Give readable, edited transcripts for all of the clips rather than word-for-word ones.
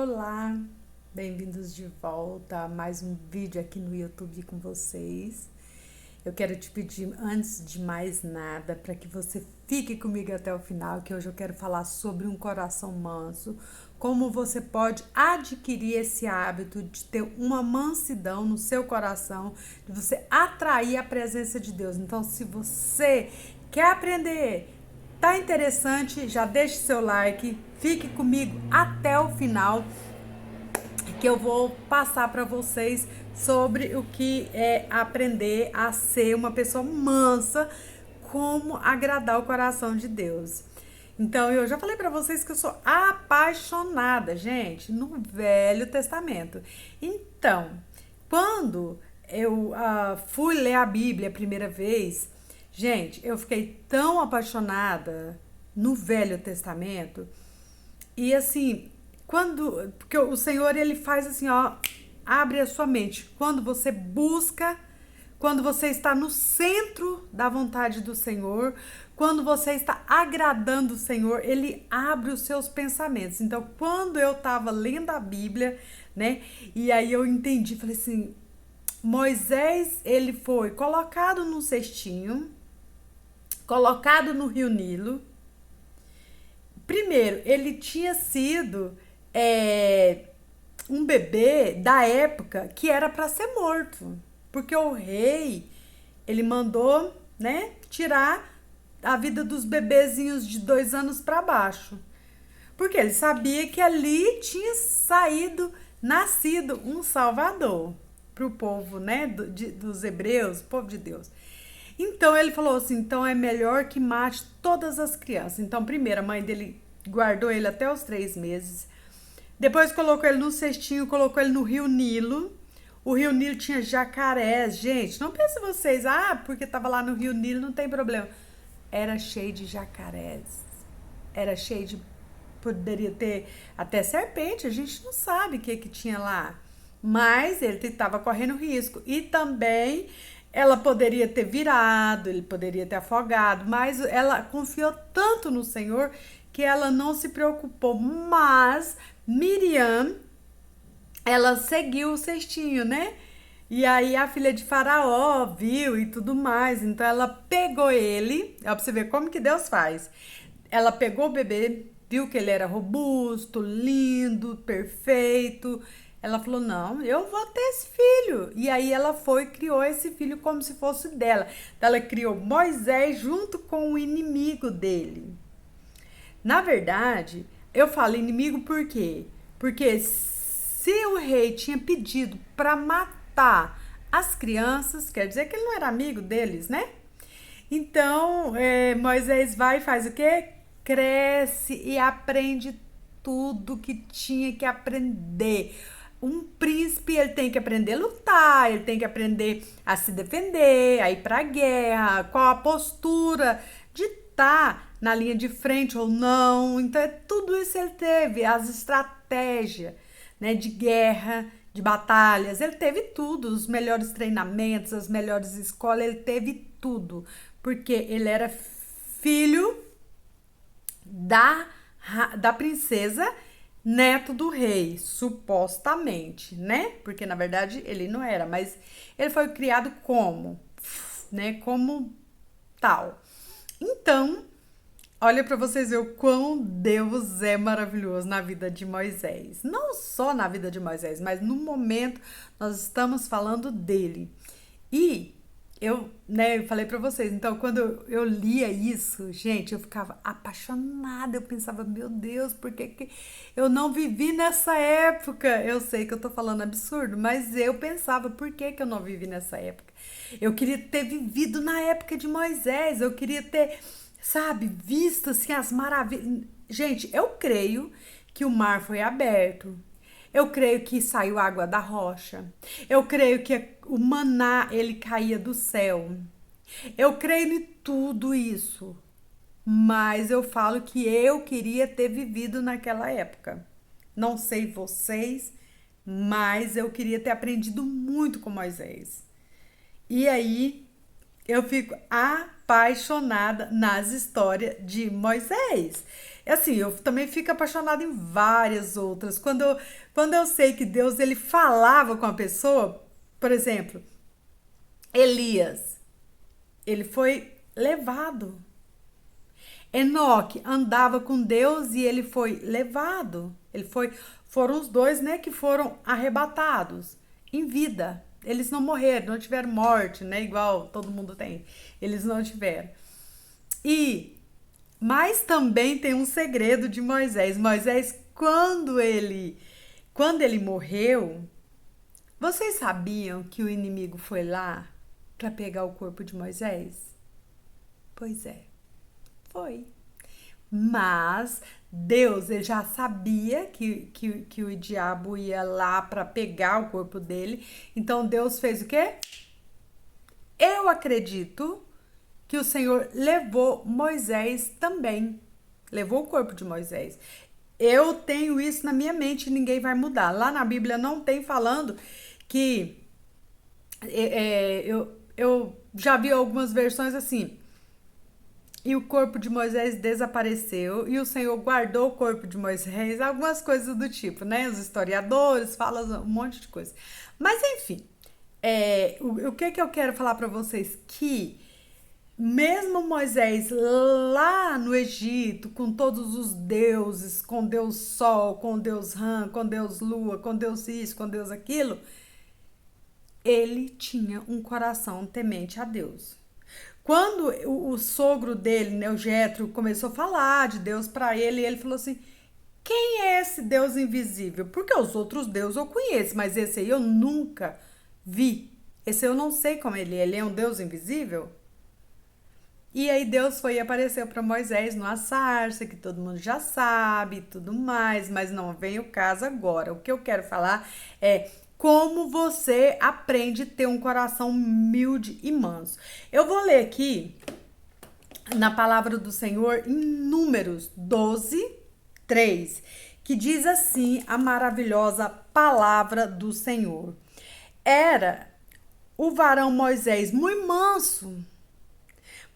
Olá, bem-vindos de volta a mais um vídeo aqui no YouTube com vocês. Eu quero te pedir, antes de mais nada, para que você fique comigo até o final, que hoje eu quero falar sobre um coração manso, como você pode adquirir esse hábito de ter uma mansidão no seu coração, de você atrair a presença de Deus. Então, se você quer aprender, tá interessante, já deixe seu like, fique comigo até o final, que eu vou passar para vocês sobre o que é aprender a ser uma pessoa mansa, como agradar o coração de Deus. Então, eu já falei para vocês que eu sou apaixonada, gente, no Velho Testamento. Então, quando eu fui ler a Bíblia a primeira vez, gente, eu fiquei tão apaixonada no Velho Testamento. E assim, porque o Senhor, ele faz assim, ó, abre a sua mente. Quando você busca, quando você está no centro da vontade do Senhor, quando você está agradando o Senhor, ele abre os seus pensamentos. Então, quando eu estava lendo a Bíblia, né, e aí eu entendi, falei assim, Moisés, ele foi colocado num cestinho, colocado no Rio Nilo. Primeiro, ele tinha sido é, um bebê da época que era para ser morto, porque o rei ele mandou, né, tirar a vida dos bebezinhos de 2 anos para baixo, porque ele sabia que ali tinha nascido um Salvador para o povo, né, dos hebreus, povo de Deus. Então ele falou assim: então é melhor que mate todas as crianças. Então, primeiro, a mãe dele guardou ele até os 3 meses. Depois colocou ele no cestinho, colocou ele no Rio Nilo. O Rio Nilo tinha jacarés. Gente, não pense vocês, porque estava lá no Rio Nilo, não tem problema. Era cheio de jacarés. Era cheio de. Poderia ter até serpente, a gente não sabe o que tinha lá. Mas ele estava correndo risco. E também ela poderia ter virado, ele poderia ter afogado, mas ela confiou tanto no Senhor que ela não se preocupou. Mas Miriam, ela seguiu o cestinho, né? E aí a filha de Faraó viu e tudo mais. Então ela pegou ele, ó, pra você ver como que Deus faz. Ela pegou o bebê, viu que ele era robusto, lindo, perfeito. Ela falou: não, eu vou ter esse filho. E aí ela foi e criou esse filho como se fosse dela. Então ela criou Moisés junto com o inimigo dele. Na verdade, eu falo inimigo por quê? Porque se o rei tinha pedido para matar as crianças, quer dizer que ele não era amigo deles, né? Então, Moisés vai e faz o quê? Cresce e aprende tudo que tinha que aprender. Um príncipe, ele tem que aprender a lutar, ele tem que aprender a se defender, a ir pra guerra, qual a postura de estar na linha de frente ou não. Então, tudo isso ele teve, as estratégias, né, de guerra, de batalhas, ele teve tudo, os melhores treinamentos, as melhores escolas, ele teve tudo, porque ele era filho da, da princesa, neto do rei, supostamente, né? Porque na verdade ele não era, mas ele foi criado como, né? Como tal. Então, olha para vocês verem o quão Deus é maravilhoso na vida de Moisés. Não só na vida de Moisés, mas no momento nós estamos falando dele. E eu falei para vocês, então quando eu lia isso, gente, eu ficava apaixonada, eu pensava, meu Deus, por que eu não vivi nessa época? Eu sei que eu tô falando absurdo, mas eu pensava, por que eu não vivi nessa época? Eu queria ter vivido na época de Moisés, eu queria ter, sabe, visto assim as maravilhas. Gente, eu creio que o mar foi aberto. Eu creio que saiu água da rocha. Eu creio que o maná ele caía do céu. Eu creio em tudo isso. Mas eu falo que eu queria ter vivido naquela época. Não sei vocês, mas eu queria ter aprendido muito com Moisés. E aí eu fico apaixonada nas histórias de Moisés. assim, eu também fico apaixonada em várias outras. Quando eu sei que Deus ele falava com a pessoa, por exemplo, Elias, ele foi levado. Enoque andava com Deus e ele foi levado. Foram os dois, né, que foram arrebatados em vida. Eles não morreram, não tiveram morte, né, igual todo mundo tem. Eles não tiveram. E mas também tem um segredo de Moisés. Moisés, quando ele morreu, vocês sabiam que o inimigo foi lá para pegar o corpo de Moisés? Pois é, foi. Mas Deus ele já sabia que o diabo ia lá para pegar o corpo dele. Então Deus fez o quê? Eu acredito que o Senhor levou Moisés também. Levou o corpo de Moisés. Eu tenho isso na minha mente e ninguém vai mudar. Lá na Bíblia não tem falando que. Eu já vi algumas versões assim. E o corpo de Moisés desapareceu e o Senhor guardou o corpo de Moisés, algumas coisas do tipo, né? Os historiadores falam um monte de coisa. Mas enfim, o que eu quero falar para vocês? Que mesmo Moisés lá no Egito, com todos os deuses, com Deus Sol, com Deus Ram, com Deus Lua, com Deus isso, com Deus aquilo, ele tinha um coração temente a Deus. Quando o sogro dele, né, o Jetro, começou a falar de Deus para ele, ele falou assim: quem é esse Deus invisível? Porque os outros deuses eu conheço, mas esse aí eu nunca vi. Esse eu não sei como ele é. Ele é um Deus invisível? E aí Deus foi e apareceu para Moisés numa sarça, que todo mundo já sabe e tudo mais, mas não vem o caso agora. O que eu quero falar é como você aprende a ter um coração humilde e manso. Eu vou ler aqui na palavra do Senhor em Números 12, 3, que diz assim a maravilhosa palavra do Senhor. Era o varão Moisés muito manso,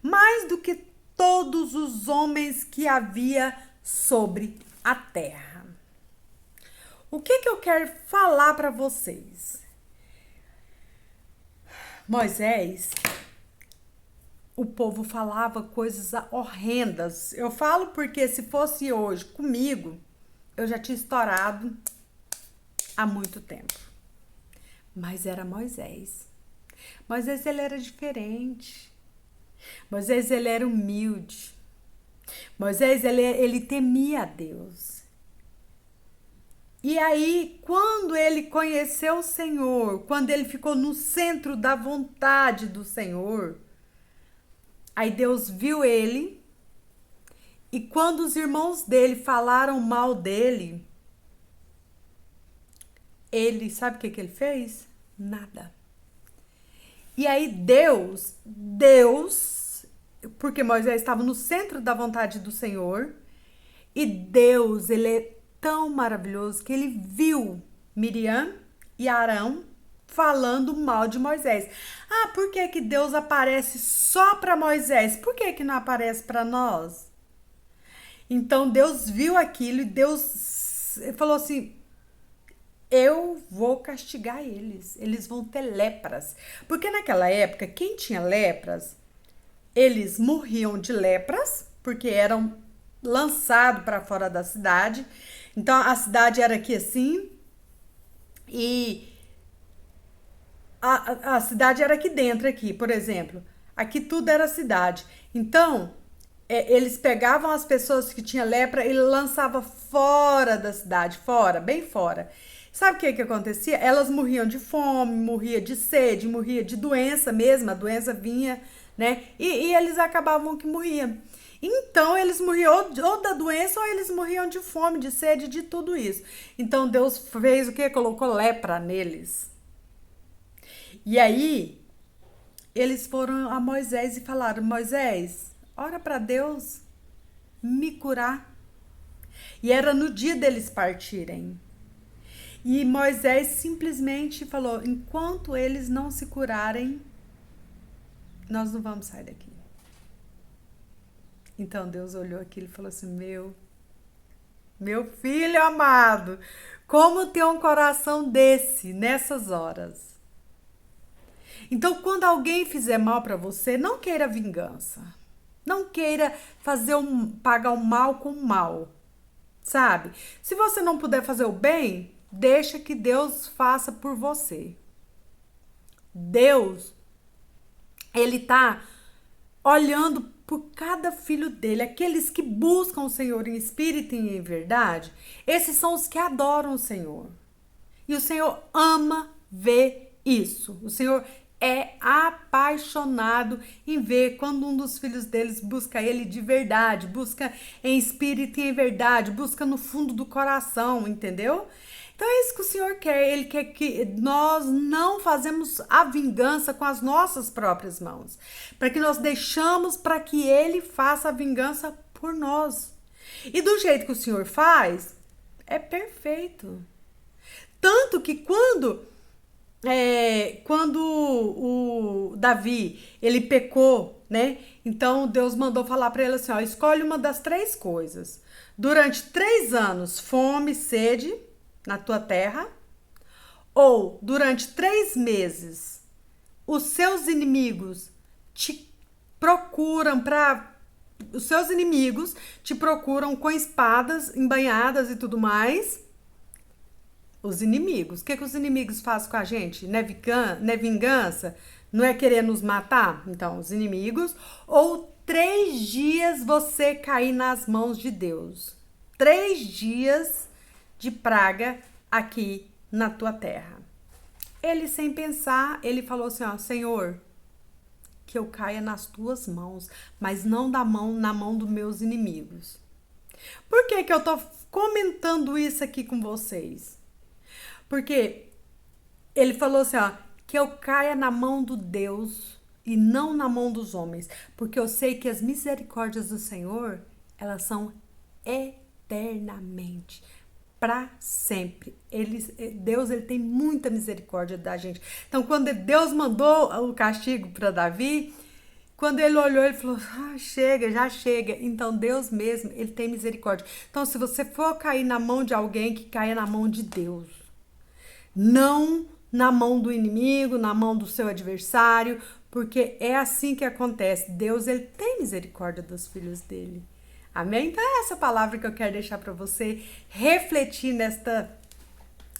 mais do que todos os homens que havia sobre a terra. O que eu quero falar para vocês? Moisés, o povo falava coisas horrendas. Eu falo porque se fosse hoje comigo, eu já tinha estourado há muito tempo. Mas era Moisés. Moisés, ele era diferente. Moisés, ele era humilde. Moisés, ele temia a Deus. E aí, quando ele conheceu o Senhor, quando ele ficou no centro da vontade do Senhor, aí Deus viu ele, e quando os irmãos dele falaram mal dele, ele, sabe o que ele fez? Nada. E aí Deus, porque Moisés estava no centro da vontade do Senhor, e Deus, ele é tão maravilhoso que ele viu Miriam e Arão falando mal de Moisés. Ah, por que que Deus aparece só para Moisés? Por que que não aparece para nós? Então Deus viu aquilo e Deus falou assim: eu vou castigar eles. Eles vão ter lepras. Porque naquela época, quem tinha lepras, eles morriam de lepras, porque eram lançados para fora da cidade. Então a cidade era aqui assim, e a cidade era aqui dentro, aqui, por exemplo. Aqui tudo era cidade. Então, eles pegavam as pessoas que tinham lepra e lançavam fora da cidade, fora, bem fora. Sabe o que acontecia? Elas morriam de fome, morria de sede, morria de doença mesmo, a doença vinha, né? E eles acabavam que morriam. Então, eles morriam ou da doença ou eles morriam de fome, de sede, de tudo isso. Então, Deus fez o quê? Colocou lepra neles. E aí, eles foram a Moisés e falaram: Moisés, ora para Deus me curar. E era no dia deles partirem. E Moisés simplesmente falou: enquanto eles não se curarem, nós não vamos sair daqui. Então Deus olhou aquilo e falou assim: meu Meu filho amado, como ter um coração desse nessas horas? Então, quando alguém fizer mal para você, não queira vingança. Não queira pagar o mal com o mal, sabe? Se você não puder fazer o bem, deixa que Deus faça por você. Deus, ele tá olhando por cada filho dele, aqueles que buscam o Senhor em espírito e em verdade, esses são os que adoram o Senhor. E o Senhor ama ver isso. O Senhor é apaixonado em ver quando um dos filhos deles busca ele de verdade, busca em espírito e em verdade, busca no fundo do coração, entendeu? Então é isso que o Senhor quer. Ele quer que nós não fazemos a vingança com as nossas próprias mãos, para que nós deixamos para que ele faça a vingança por nós. E do jeito que o Senhor faz, é perfeito. Tanto que quando o Davi, ele pecou, né? Então Deus mandou falar para ele assim, ó, escolhe uma das três coisas. Durante 3 anos, fome e sede na tua terra, ou durante 3 meses, os seus inimigos te procuram para os seus inimigos te procuram com espadas embanhadas e tudo mais. Os inimigos. O que os inimigos fazem com a gente? Não é vingança? Não é querer nos matar? Então, os inimigos. Ou 3 dias você cair nas mãos de Deus. 3 dias de praga aqui na tua terra. Ele, sem pensar, ele falou assim, ó, Senhor, que eu caia nas tuas mãos, mas não na mão dos meus inimigos. Por que eu tô comentando isso aqui com vocês? Porque ele falou assim, ó, que eu caia na mão do Deus e não na mão dos homens, porque eu sei que as misericórdias do Senhor, elas são eternamente, para sempre. Deus, ele tem muita misericórdia da gente. Então, quando Deus mandou o castigo para Davi, quando ele olhou, ele falou, chega, já chega. Então, Deus mesmo, ele tem misericórdia. Então, se você for cair na mão de alguém, que caia na mão de Deus. Não na mão do inimigo, na mão do seu adversário, porque é assim que acontece. Deus, ele tem misericórdia dos filhos dele. Amém? Então é essa palavra que eu quero deixar para você refletir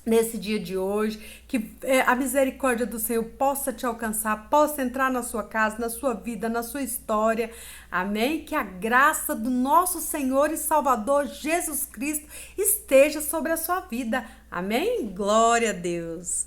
nesse dia de hoje, que a misericórdia do Senhor possa te alcançar, possa entrar na sua casa, na sua vida, na sua história. Amém? Que a graça do nosso Senhor e Salvador Jesus Cristo esteja sobre a sua vida. Amém? Glória a Deus.